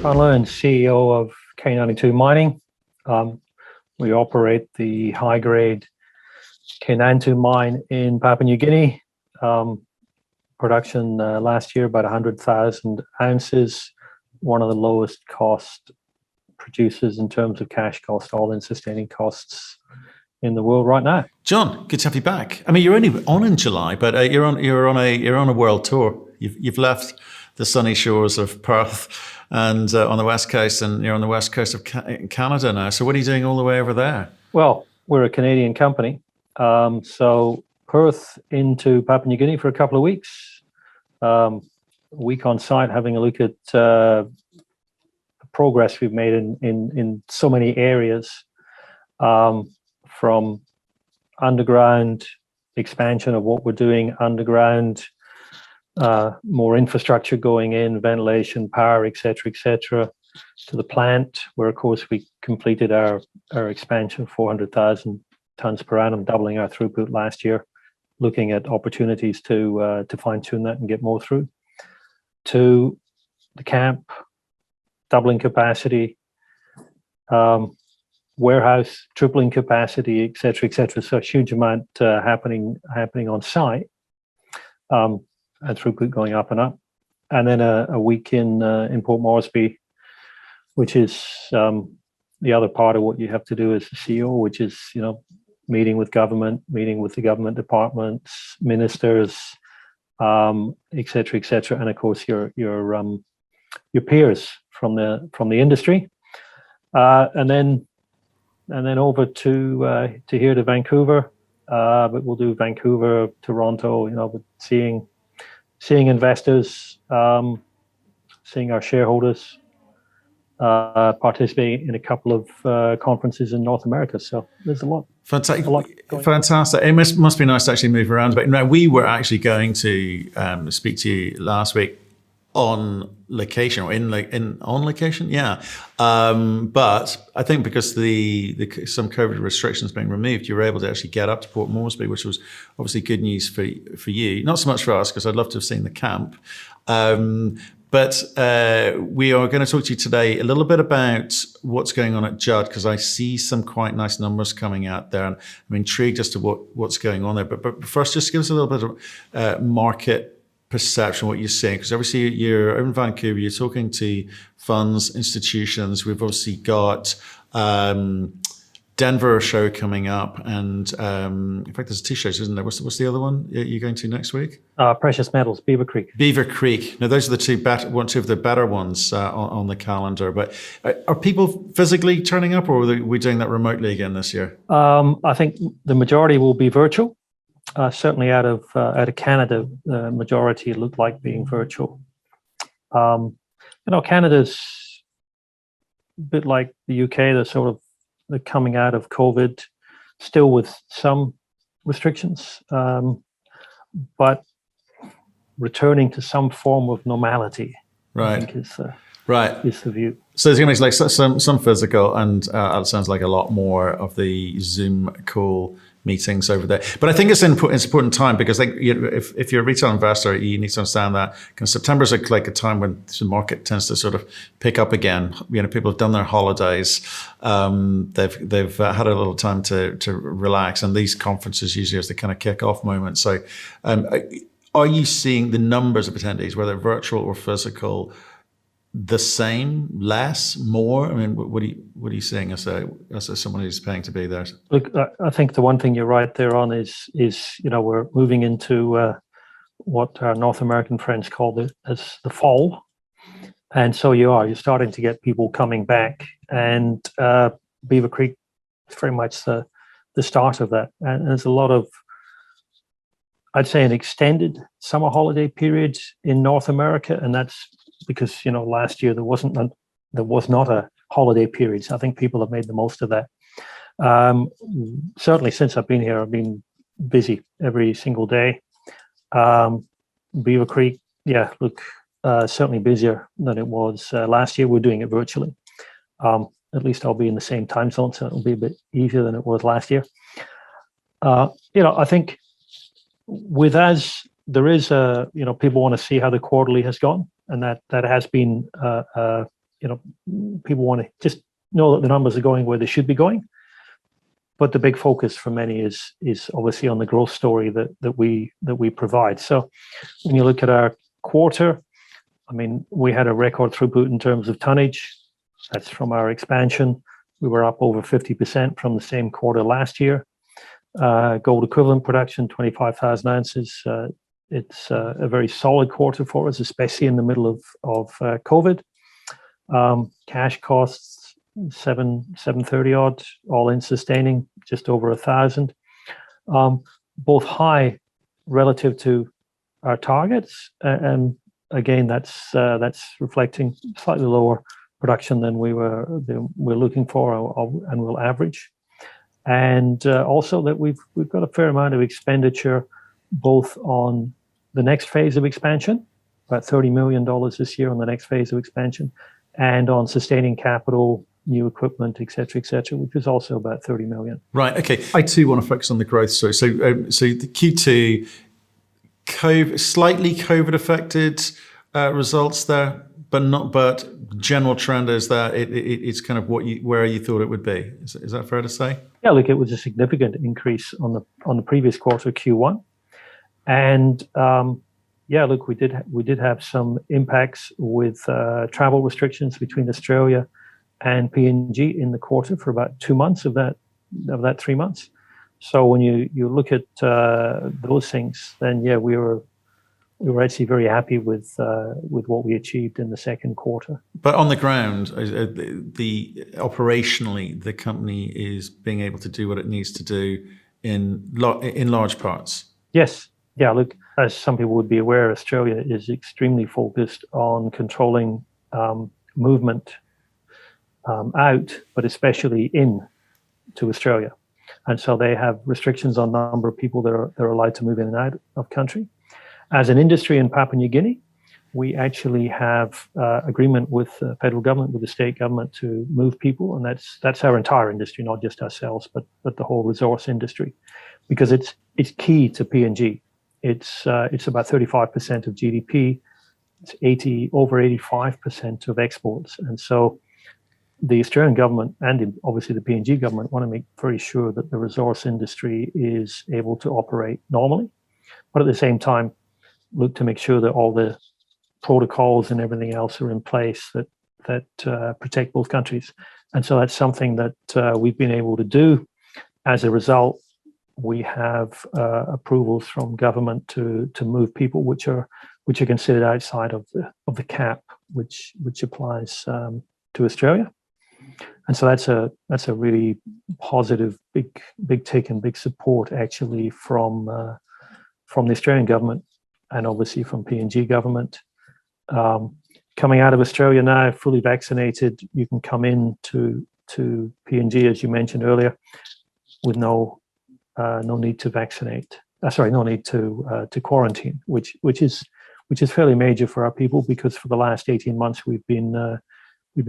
John Lewins, CEO of K92 Mining. We operate the high-grade Kainantu mine in Papua New Guinea. Production last year about 100,000 ounces, one of the lowest cost producers in terms of cash cost, all-in sustaining costs in the world right now. John, good to have you back. I mean, you're only on in July, but you're on a world tour. You've left the sunny shores of Perth and on the west coast, and you're on the west coast of Canada now. So what are you doing all the way over there? Well, we're a Canadian company, so Perth into Papua New Guinea for a couple of weeks. A week on site, having a look at the progress we've made in so many areas, from underground expansion of what we're doing underground, more infrastructure going in, ventilation, power, etc., to the plant, where of course we completed our expansion, 400,000 tons per annum, doubling our throughput last year, looking at opportunities to fine-tune that and get more through, to the camp, doubling capacity, warehouse tripling capacity, etc. So a huge amount happening on site, and throughput going up and up. And then a week in Port Moresby, which is the other part of what you have to do as a CEO, which is, meeting with the government departments, ministers, etc., and of course your peers from the industry, and then over to here to Vancouver, but we'll do Vancouver, Toronto, but seeing investors, seeing our shareholders, participating in a couple of conferences in North America. So there's a lot. Fantastic. It must be nice to actually move around a bit. Now, we were actually going to speak to you last week on location, or on location, yeah. But I think because some COVID restrictions being removed, you were able to actually get up to Port Moresby, which was obviously good news for you. Not so much for us, because I'd love to have seen the camp. But we are going to talk to you today a little bit about what's going on at Judd, because I see some quite nice numbers coming out there, and I'm intrigued as to what's going on there. But first, just give us a little bit of market perception, what you're seeing, because obviously you're in Vancouver, you're talking to funds, institutions. We've obviously got Denver show coming up, and in fact there's two shows, isn't there? What's the other one you're going to next week? Precious Metals, Beaver Creek. Now those are the two of the better ones on the calendar. But are people physically turning up, or are we doing that remotely again this year? I think the majority will be virtual. Certainly out of Canada, the majority look like being virtual. Canada's a bit like the UK. They're coming out of COVID, still with some restrictions, but returning to some form of normality. Right. I think is the view. So there's going to be like some physical, and it sounds like a lot more of the Zoom call meetings over there. But I think it's an important time, because if you're a retail investor, you need to understand that September is like a time when the market tends to sort of pick up again. People have done their holidays, they've had a little time to relax, and these conferences usually is the kind of kick-off moment. So are you seeing the numbers of attendees, whether virtual or physical, the same, less, more? I mean, what are you seeing as someone who's paying to be there? Look, I think the one thing you're right there on is we're moving into what our North American friends call as the fall, and so you're starting to get people coming back, and Beaver Creek is very much the start of that. And there's a lot of, I'd say, an extended summer holiday period in North America, and that's because last year there was not a holiday period. So I think people have made the most of that. Certainly since I've been here, I've been busy every single day. Beaver Creek, certainly busier than it was last year. We're doing it virtually. At least I'll be in the same time zone, so it'll be a bit easier than it was last year. I think with us, there is people want to see how the quarterly has gone, and that has been people want to just know that the numbers are going where they should be going. But the big focus for many is obviously on the growth story that we provide. So when you look at our quarter, I mean, we had a record throughput in terms of tonnage. That's from our expansion. We were up over 50% from the same quarter last year. Gold equivalent production, 25,000 ounces. It's a very solid quarter for us, especially in the middle of COVID. Cash costs, 730 odd, all in sustaining, just over 1,000. Both high relative to our targets, and again, that's reflecting slightly lower production than we're looking for, and we'll average. And also that we've got a fair amount of expenditure, both on the next phase of expansion, about $30 million this year on the next phase of expansion, and on sustaining capital, new equipment, et cetera, which is also about 30 million. Right. Okay. I too want to focus on the growth story. So the Q2, slightly COVID affected results there, but general trend is that it's kind of where you thought it would be. Is that fair to say? Yeah. Look, it was a significant increase on the previous quarter, Q1, and look, we did have some impacts with travel restrictions between Australia and PNG in the quarter for about 2 months of that 3 months. So when you look at those things, then we were actually very happy with what we achieved in the second quarter. But on the ground, operationally, the company is being able to do what it needs to do in large parts. Yes. Yeah. Look, as some people would be aware, Australia is extremely focused on controlling movement out, but especially in to Australia. And so they have restrictions on the number of people that are allowed to move in and out of country. As an industry in Papua New Guinea, we actually have agreement with the federal government, with the state government to move people. And that's our entire industry, not just ourselves, but the whole resource industry, because it's key to PNG. It's about 35% of GDP. It's over 85% of exports. And so the Australian government and obviously the PNG government want to make very sure that the resource industry is able to operate normally, but at the same time, look to make sure that all the protocols and everything else are in place that protect both countries. And so that's something that we've been able to do. As a result, we have approvals from government to move people, which are considered outside of the cap, which applies to Australia. And so that's a really positive, big tick and big support actually from the Australian government and obviously from PNG government. Coming out of Australia now, fully vaccinated, you can come in to PNG, as you mentioned earlier, with no need to vaccinate. No need to quarantine, which is fairly major for our people, because for the last 18 months we've been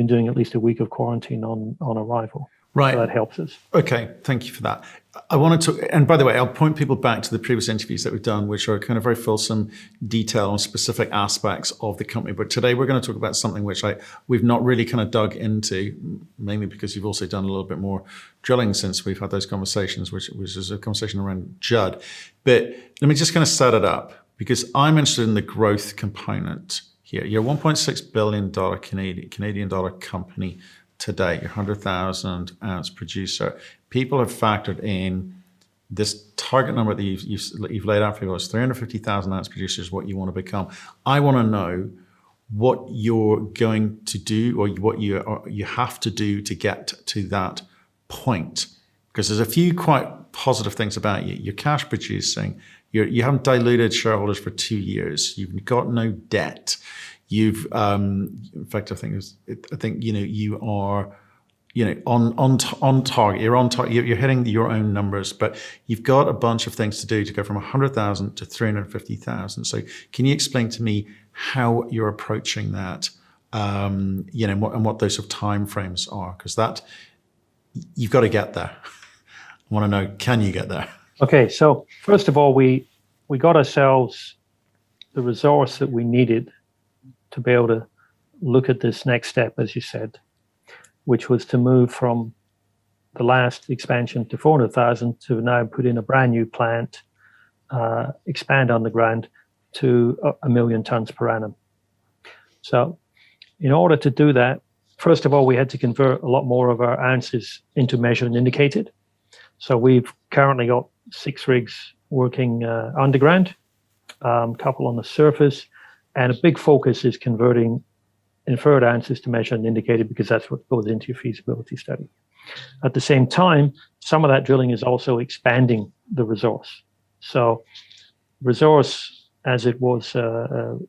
doing at least a week of quarantine on arrival. Right. So that helps us. Okay, thank you for that. I wanted to, and by the way, I'll point people back to the previous interviews that we've done, which are kind of very fulsome detail on specific aspects of the company. But today we're going to talk about something which we've not really kind of dug into, mainly because you've also done a little bit more drilling since we've had those conversations, which is a conversation around Judd. But let me just kind of set it up, because I'm interested in the growth component here. You're a $1.6 billion Canadian dollar company today. You're 100,000 ounce producer. People have factored in this target number that you've laid out for people. It's 350,000 ounce producers, what you want to become. I want to know what you're going to do, or what you have to do to get to that point. Because there's a few quite positive things about you. You're cash producing. You haven't diluted shareholders for 2 years. You've got no debt. You've, in fact, I think you are, on target. You're on target. You're hitting your own numbers, but you've got a bunch of things to do to go from 100,000 to 350,000. So, can you explain to me how you're approaching that, and what those sort of timeframes are? Because you've got to get there. I want to know, can you get there? Okay, so first of all, we got ourselves the resource that we needed to be able to look at this next step, as you said, which was to move from the last expansion to 400,000 to now put in a brand new plant, expand underground to 1 million tons per annum. So in order to do that, first of all, we had to convert a lot more of our ounces into measured and indicated. So we've currently got 6 rigs working underground, a couple on the surface, and a big focus is converting inferred ounces to measured and indicated, because that's what goes into your feasibility study. At the same time, some of that drilling is also expanding the resource. So resource, as it was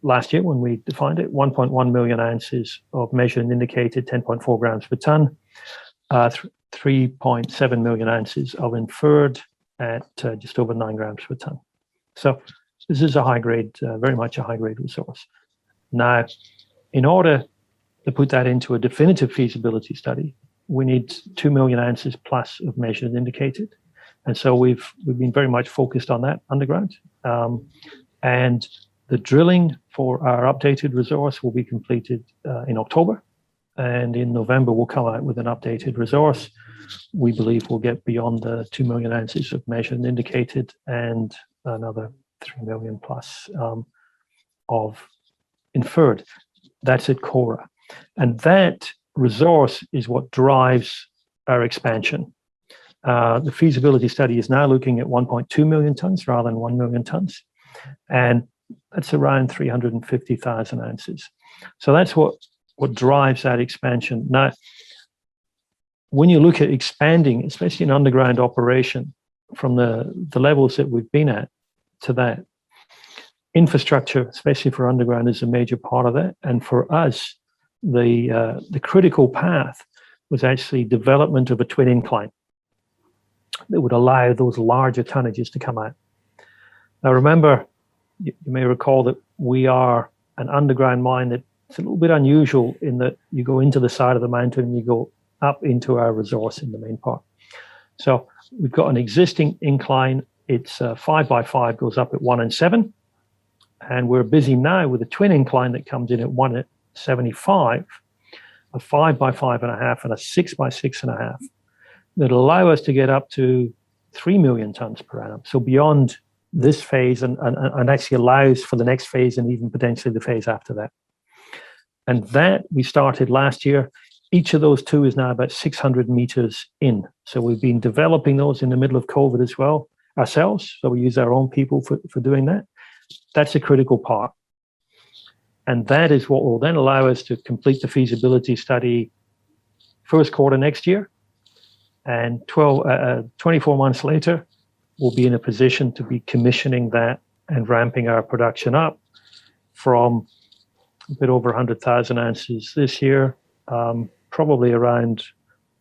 last year when we defined it, 1.1 million ounces of measured and indicated, 10.4 grams per ton, 3.7 million ounces of inferred at just over 9 grams per ton. So this is a high grade, very much a high grade resource. Now, in order to put that into a definitive feasibility study, we need 2 million ounces plus of measured and indicated. And so we've been very much focused on that underground. And the drilling for our updated resource will be completed in October. And in November, we'll come out with an updated resource. We believe we'll get beyond the 2 million ounces of measured and indicated, and another 3 million plus of inferred. That's at Kora. And that resource is what drives our expansion. The feasibility study is now looking at 1.2 million tons rather than 1 million tons. And that's around 350,000 ounces. So that's what drives that expansion. Now, when you look at expanding, especially in underground operation, from the levels that we've been at to that, infrastructure, especially for underground, is a major part of that. And for us, the critical path was actually development of a twin incline that would allow those larger tonnages to come out. Now, remember, you may recall that we are an underground mine that's a little bit unusual in that you go into the side of the mountain and you go up into our resource in the main part. So we've got an existing incline. It's 5 by 5, goes up at 1 and 7. And we're busy now with a twin incline that comes in at 1 at 75, a 5 by 5.5, and a 6 by 6.5 that allow us to get up to 3 million tons per annum. So beyond this phase, and actually allows for the next phase and even potentially the phase after that. And that we started last year. Each of those two is now about 600 meters in. So we've been developing those in the middle of COVID as well ourselves. So we use our own people for doing that. That's a critical part. And that is what will then allow us to complete the feasibility study first quarter next year. And 24 months later, we'll be in a position to be commissioning that and ramping our production up from a bit over 100,000 ounces this year, probably around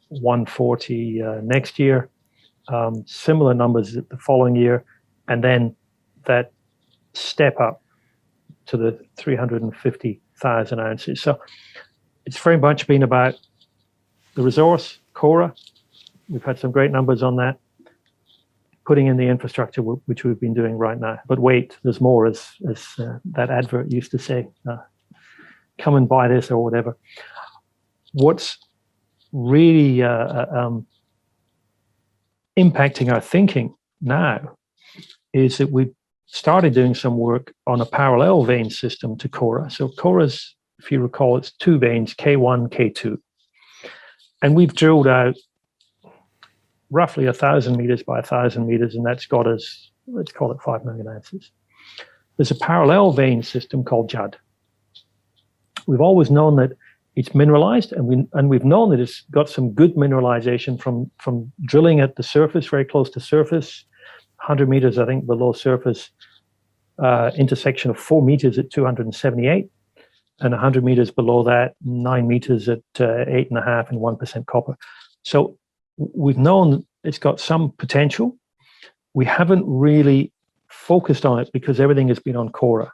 140 next year, similar numbers the following year, and then that step up to the 350,000 ounces. So it's very much been about the resource, Kora. We've had some great numbers on that, putting in the infrastructure, which we've been doing right now. But wait, there's more, as that advert used to say, come and buy this or whatever. What's really impacting our thinking now is that we've started doing some work on a parallel vein system to Kora. So Kora's, if you recall, it's 2 veins, K1, K2. And we've drilled out roughly 1,000 meters by 1,000 meters, and that's got us, let's call it 5 million ounces. There's a parallel vein system called Judd. We've always known that it's mineralized, and we've known that it's got some good mineralization from drilling at the surface, very close to surface, 100 meters, I think, below surface, intersection of 4 meters at 278, and 100 meters below that, 9 meters at 8.5 and 1% copper. So we've known it's got some potential. We haven't really focused on it because everything has been on Kora.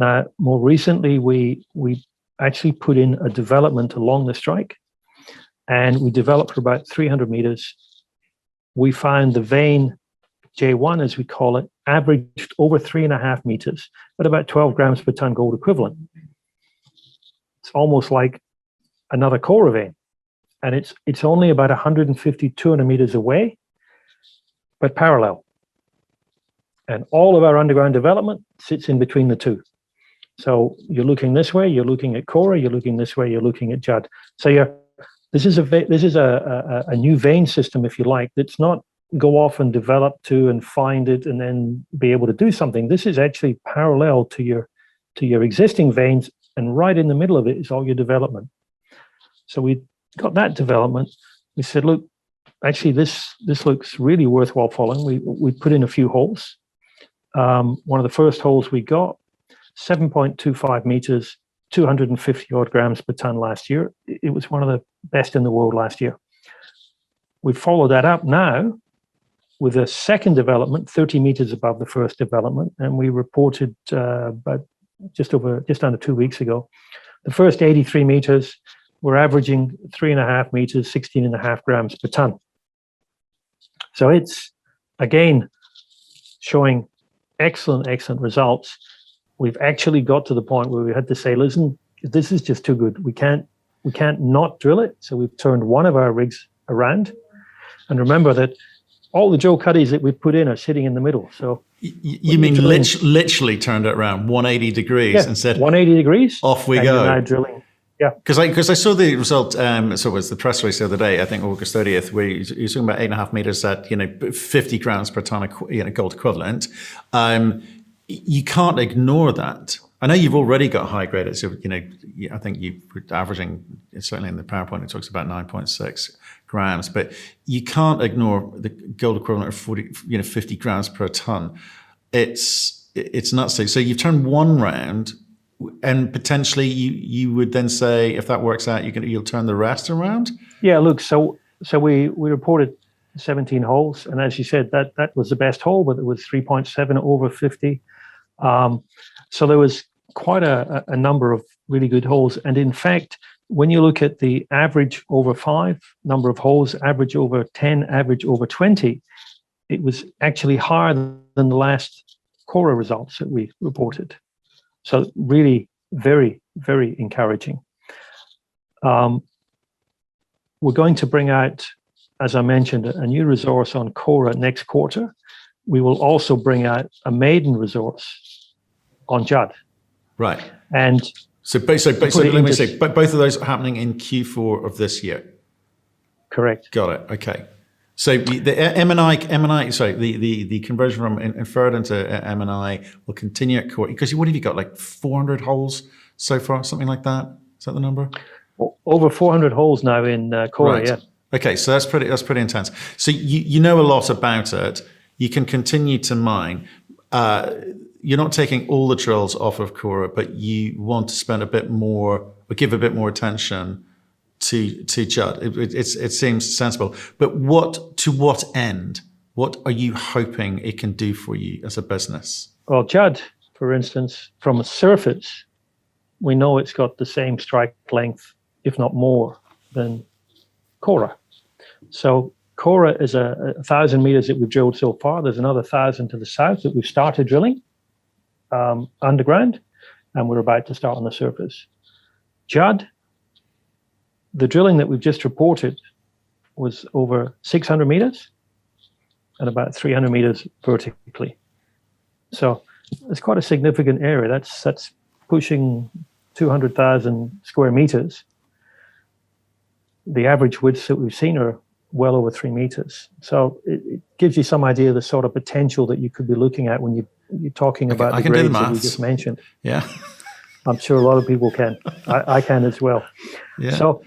Now, more recently, we actually put in a development along the strike, and we developed for about 300 meters. We found the vein J1, as we call it, averaged over 3.5 meters at about 12 grams per ton gold equivalent. almost like another Cora vein. And it's only about 150, 200 meters away, but parallel. And all of our underground development sits in between the two. So you're looking this way, you're looking at Cora, you're looking this way, you're looking at Judd. So this is a new vein system, if you like, that's not go off and develop to and find it and then be able to do something. This is actually parallel to your existing veins, and right in the middle of it is all your development. So we got that development. We said, look, actually this looks really worthwhile following. We put in a few holes. One of the first holes we got, 7.25 meters, 250 odd grams per ton last year. It was one of the best in the world last year. We followed that up now with a second development, 30 meters above the first development, and we reported about just under 2 weeks ago. The first 83 meters were averaging 3.5 meters, 16.5 grams per ton. So it's again showing excellent results. We've actually got to the point where we had to say, listen, this is just too good. We can't not drill it. So we've turned one of our rigs around. And remember that all the drill cuddies that we've put in are sitting in the middle. So you mean literally turned it around 180 degrees and said 180 degrees. Off we go. Now drilling. Yeah. Because I saw the result, so it was the press release the other day, I think August 30th, where you're talking about 8.5 meters at 50 grams per ton gold equivalent. You can't ignore that. I know you've already got high grade. So I think you're averaging, certainly in the PowerPoint, it talks about 9.6 grams. But you can't ignore the gold equivalent of 50 grams per ton. It's nuts. So you've turned one round, and potentially you would then say, if that works out, you'll turn the rest around. Yeah. Look. So we reported 17 holes, and as you said, that was the best hole, but it was 3.7 over 50. So there was quite a number of really good holes. And in fact, when you look at the average over 5 number of holes, average over 10, average over 20, it was actually higher than the last Cora results that we reported. So really very, very encouraging. We're going to bring out, as I mentioned, a new resource on Cora next quarter. We will also bring out a maiden resource on Judd. Right. And so let me say, but both of those are happening in Q4 of this year. Correct. Got it. Okay. So the M&I, sorry, the conversion from inferred into M&I will continue at Cora, because what have you got, like 400 holes so far, something like that? Is that the number? Over 400 holes now in Cora, right. Yeah. Okay, so that's pretty intense. So you know a lot about it. You can continue to mine. You're not taking all the drills off of Cora, but you want to spend a bit more, or give a bit more attention to Judd. It seems sensible. But to what end? What are you hoping it can do for you as a business? Well, Judd, for instance, from a surface, we know it's got the same strike length, if not more, than Cora. So Cora is 1,000 meters that we've drilled so far. There's another 1,000 to the south that we've started drilling underground, and we're about to start on the surface. Judd, the drilling that we've just reported was over 600 meters and about 300 meters vertically. So it's quite a significant area. That's pushing 200,000 square meters. The average widths that we've seen are well over 3 meters. So it gives you some idea of the sort of potential that you could be looking at when you're talking about the grades that we just mentioned. Yeah. I'm sure a lot of people can. I can as well. Yeah. So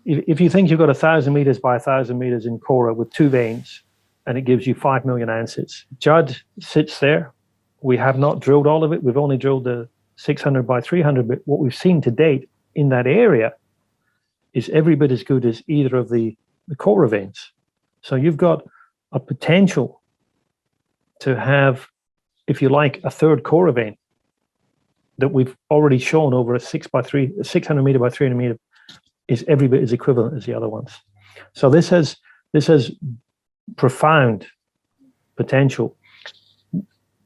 if you think you've got 1,000 meters by 1,000 meters in Cora with 2 veins, and it gives you 5 million ounces. Judd sits there. We have not drilled all of it. We've only drilled the 600 by 300, but what we've seen to date in that area is every bit as good as either of the Cora veins. So you've got a potential to have, if you like, a third Cora vein that we've already shown over a 600 meter by 300 meter is every bit as equivalent as the other ones. So this has profound potential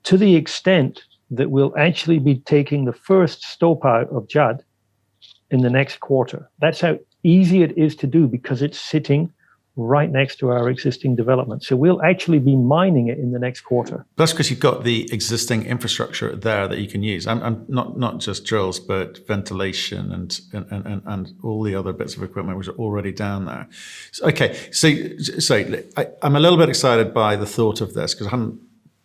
to the extent that we'll actually be taking the first stope out of Judd in the next quarter. That's how easy it is to do because it's sitting right next to our existing development. So we'll actually be mining it in the next quarter. That's because you've got the existing infrastructure there that you can use. I'm not just drills, but ventilation and all the other bits of equipment which are already down there. So, okay, so I'm a little bit excited by the thought of this because I haven't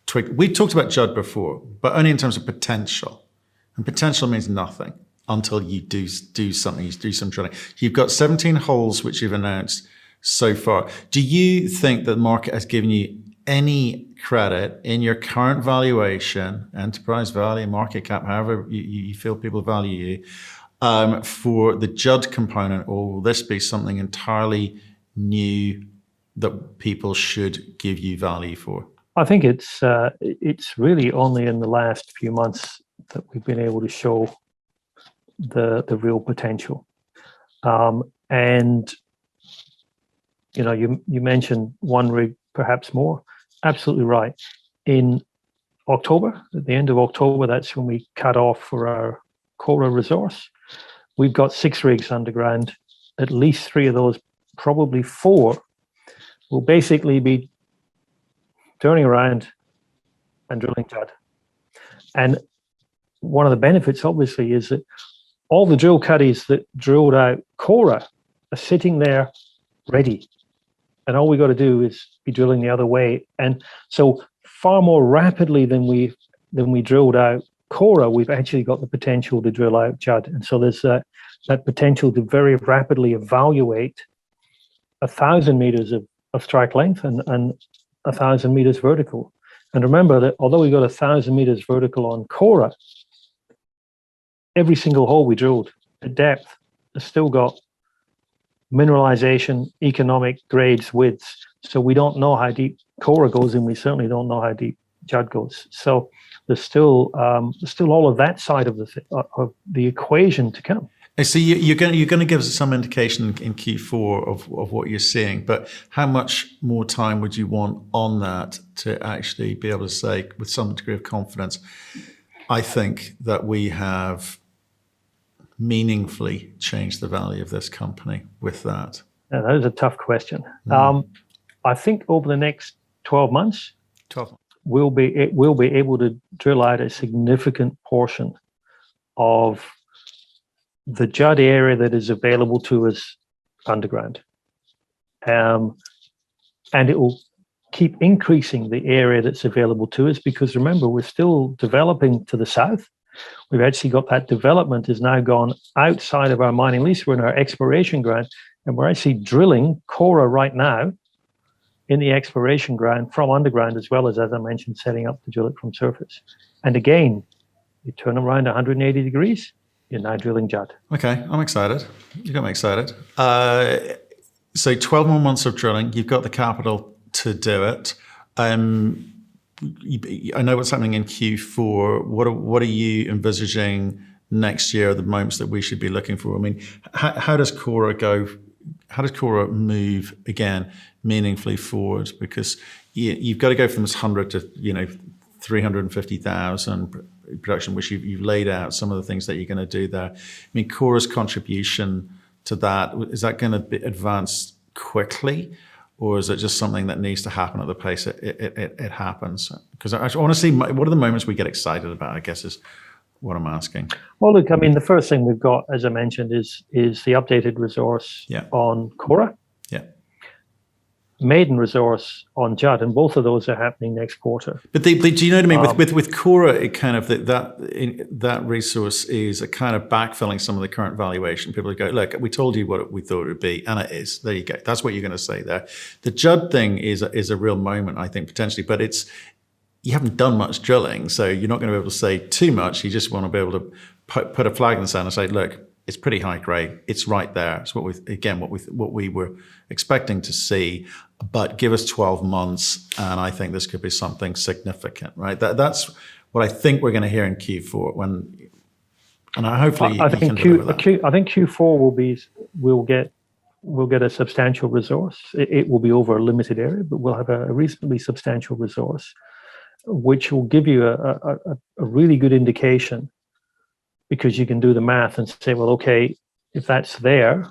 twigged. We talked about Judd before, but only in terms of potential. And potential means nothing until you do something, you do some drilling. You've got 17 holes which you've announced so far. Do you think that the market has given you any credit in your current valuation, enterprise value, market cap, however you feel people value you, for the Judd component, or will this be something entirely new that people should give you value for? I think it's really only in the last few months that we've been able to show the real potential. And you know, you mentioned one rig, perhaps more. Absolutely right. In October, at the end of October, that's when we cut off for our Kora resource. We've got 6 rigs underground. At least 3 of those, probably 4, will basically be turning around and drilling Judd. And one of the benefits, obviously, is that all the drill cuddies that drilled out Kora are sitting there ready. And all we got to do is be drilling the other way. And so far more rapidly than we drilled out Kora, we've actually got the potential to drill out Judd. And so there's that potential to very rapidly evaluate 1,000 meters of strike length and 1,000 meters vertical. And remember that although we got 1,000 meters vertical on Kora, every single hole we drilled at depth has still got mineralization, economic grades, widths. So we don't know how deep Kora goes, and we certainly don't know how deep Judd goes. So there's still all of that side of the equation to come. So you're going to give us some indication in Q4 of what you're seeing, but how much more time would you want on that to actually be able to say with some degree of confidence, I think that we have meaningfully changed the value of this company with that? Yeah, that is a tough question. I think over the next 12 months, we'll be able to drill out a significant portion of the Judd area that is available to us underground. And it will keep increasing the area that's available to us because remember, we're still developing to the south. We've actually got that development has now gone outside of our mining lease. We're in our exploration ground, and we're actually drilling Kora right now in the exploration ground from underground, as well as I mentioned, setting up to drill it from surface. And again, you turn around 180 degrees, you're now drilling Judd. Okay, I'm excited. You got me excited. So 12 more months of drilling. You've got the capital to do it. I know what's happening in Q4. What are you envisaging next year? The moments that we should be looking for. I mean, how does Kora go? How does Kora move again meaningfully forward? Because you've got to go from this 100 to 350,000 production, which you've laid out some of the things that you're going to do there. I mean, Kora's contribution to that, is that going to be advanced quickly? Or is it just something that needs to happen at the pace it happens? Because I want to see what are the moments we get excited about, I guess is what I'm asking. Well, look, I mean, the first thing we've got, as I mentioned, is the updated resource on Kora. Yeah. Maiden resource on Judd, and both of those are happening next quarter. But do you know what I mean? With Kora, it kind of that resource is a kind of backfilling some of the current valuation. People go, look, we told you what we thought it would be, and it is. There you go. That's what you're going to say there. The Judd thing is a real moment, I think, potentially, but you haven't done much drilling, so you're not going to be able to say too much. You just want to be able to put a flag in the sand and say, look, it's pretty high grade. It's right there. It's what we were expecting to see. But give us 12 months, and I think this could be something significant, right? That's what I think we're going to hear in Q4. Hopefully I think Q4 we'll get a substantial resource. It will be over a limited area, but we'll have a reasonably substantial resource. which will give you a really good indication, because you can do the math and say, well, okay, if that's there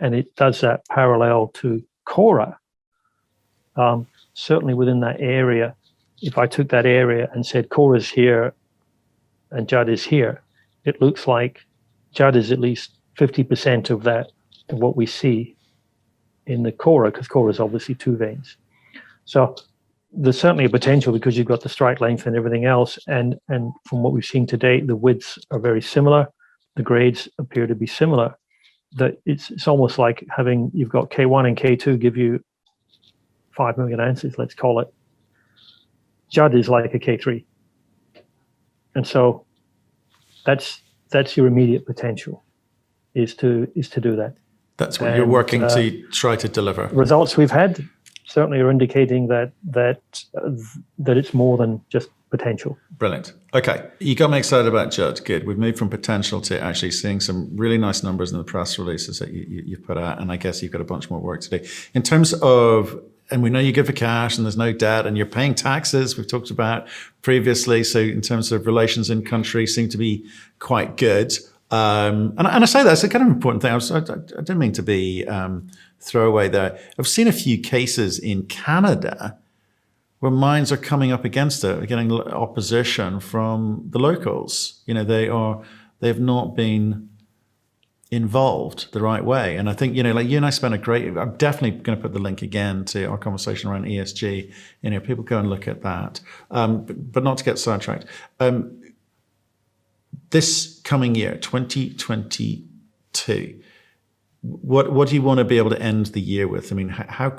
and it does that parallel to Cora, certainly within that area, if I took that area and said Cora's here and Judd is here, it looks like Judd is at least 50% of that, of what we see in the Cora, because Cora is obviously 2 veins. So there's certainly a potential, because you've got the strike length and everything else, and from what we've seen to date, the widths are very similar, the grades appear to be similar. That it's almost like you've got K1 and K2 give you 5 million ounces, let's call it. Judd is like a K3, and so that's your immediate potential, is to do that. That's what you're working to try to deliver. Results we've had certainly are indicating that it's more than just potential. Brilliant. Okay, you got me excited about Judd. Good. We've moved from potential to actually seeing some really nice numbers in the press releases that you've put out, and I guess you've got a bunch more work to do. In terms of, and we know you give for cash and there's no debt and you're paying taxes, we've talked about previously, so in terms of relations in country seem to be quite good. And I say that's a kind of important thing. I didn't mean to be throwaway there. I've seen a few cases in Canada where mines are coming up against it, getting opposition from the locals. You know, they have not been involved the right way. And I think, like you and I spent I'm definitely going to put the link again to our conversation around ESG. People go and look at that. But not to get sidetracked. This coming year, 2022, what do you want to be able to end the year with? I mean, how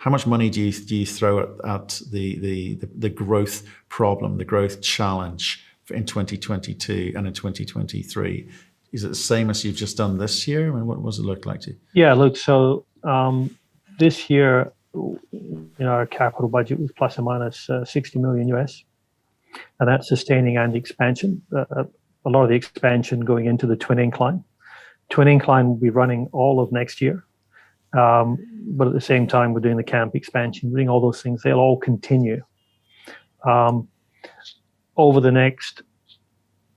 much money do you throw at the growth problem, the growth challenge in 2022 and in 2023? Is it the same as you've just done this year? I mean, what does it look like to you? Yeah, look, so this year, our capital budget was plus or minus 60 million US, and that's sustaining and expansion. A lot of the expansion going into the twin incline. Twin incline will be running all of next year. But at the same time, we're doing the camp expansion, doing all those things. They'll all continue over the next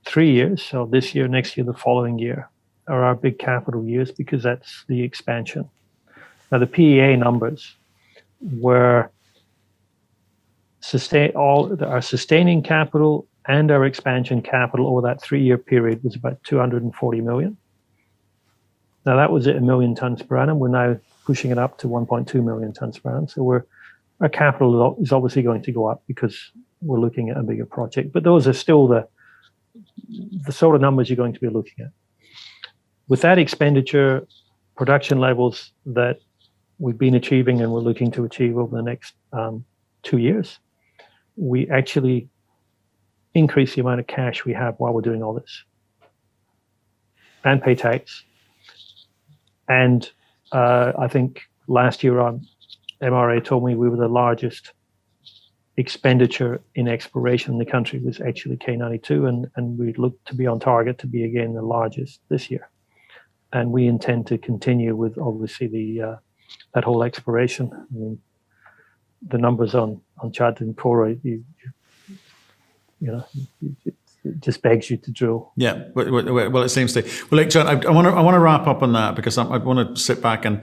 3 years. So this year, next year, the following year are our big capital years, because that's the expansion. Now, the PEA numbers were our sustaining capital and our expansion capital over that 3-year period was about 240 million. Now, that was at 1 million tons per annum. We're now pushing it up to 1.2 million tons per annum. So our capital is obviously going to go up, because we're looking at a bigger project. But those are still the sort of numbers you're going to be looking at. With that expenditure, production levels that we've been achieving and we're looking to achieve over the next 2 years, we actually increase the amount of cash we have while we're doing all this, and pay tax. And I think last year MRA told me we were the largest expenditure in exploration in the country was actually K92, and we look to be on target to be again the largest this year. And we intend to continue with obviously that whole exploration. I mean, the numbers on Judd and Cora, it just begs you to drill. Yeah, well, it seems to. Well, look, John, I want to wrap up on that, because I want to sit back and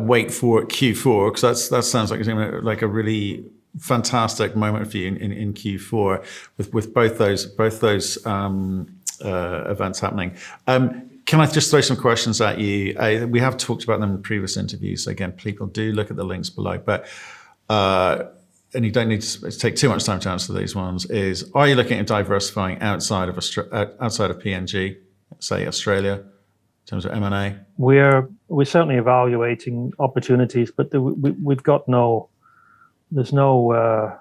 wait for Q4, because that sounds like it's like a really fantastic moment for you in Q4 with both those events happening. Can I just throw some questions at you? We have talked about them in previous interviews. So again, people do look at the links below, but. And you don't need to take too much time to answer these ones, are you looking at diversifying outside of PNG, say Australia, in terms of M&A? We're certainly evaluating opportunities, but we've got there's no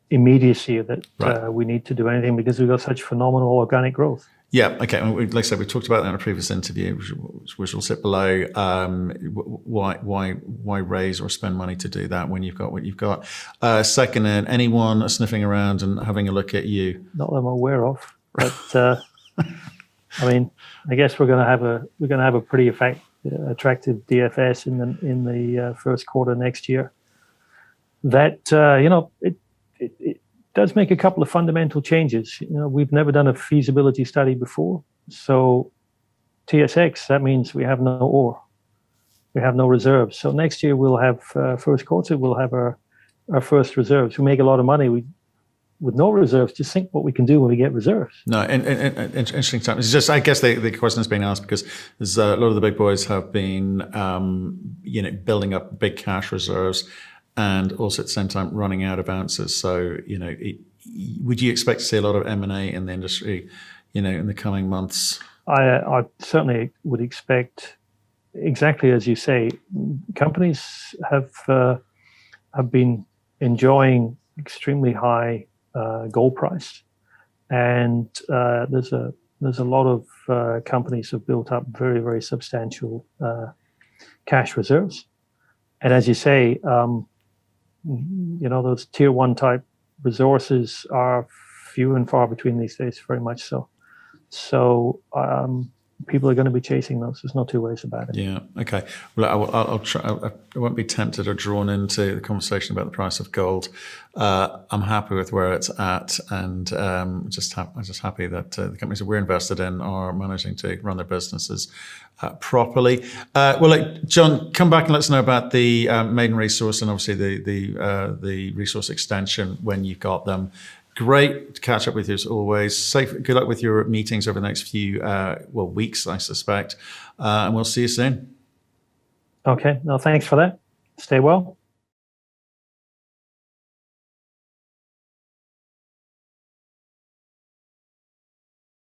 immediacy that we need to do anything, because we've got such phenomenal organic growth. Yeah, okay. Like I said, we talked about that in a previous interview, which will sit below. Why raise or spend money to do that when you've got what you've got? Second, anyone sniffing around and having a look at you? Not that I'm aware of, but I mean, I guess we're going to have a pretty attractive DFS in the first quarter next year. That does make a couple of fundamental changes. We've never done a feasibility study before. So TSX, that means we have no ore. We have no reserves. So next year we'll have, first quarter, we'll have our first reserves. We make a lot of money. With no reserves, just think what we can do when we get reserves. No, and interesting time. It's just, I guess the question is being asked because there's a lot of the big boys have been, building up big cash reserves and also at the same time running out of ounces. So, would you expect to see a lot of M&A in the industry, in the coming months? I certainly would expect, exactly as you say, companies have been enjoying extremely high gold price, and there's a lot of companies have built up very, very substantial cash reserves, and as you say, those tier one type resources are few and far between these days, very much so. So people are going to be chasing those. There's no two ways about it. Yeah. Okay. Well, I'll try. I won't be tempted or drawn into the conversation about the price of gold. I'm happy with where it's at, and I'm just happy that the companies that we're invested in are managing to run their businesses properly. John, come back and let us know about the maiden resource and obviously the resource extension when you've got them. Great to catch up with you as always. Good luck with your meetings over the next few weeks, I suspect. And we'll see you soon. Okay. No, thanks for that. Stay well.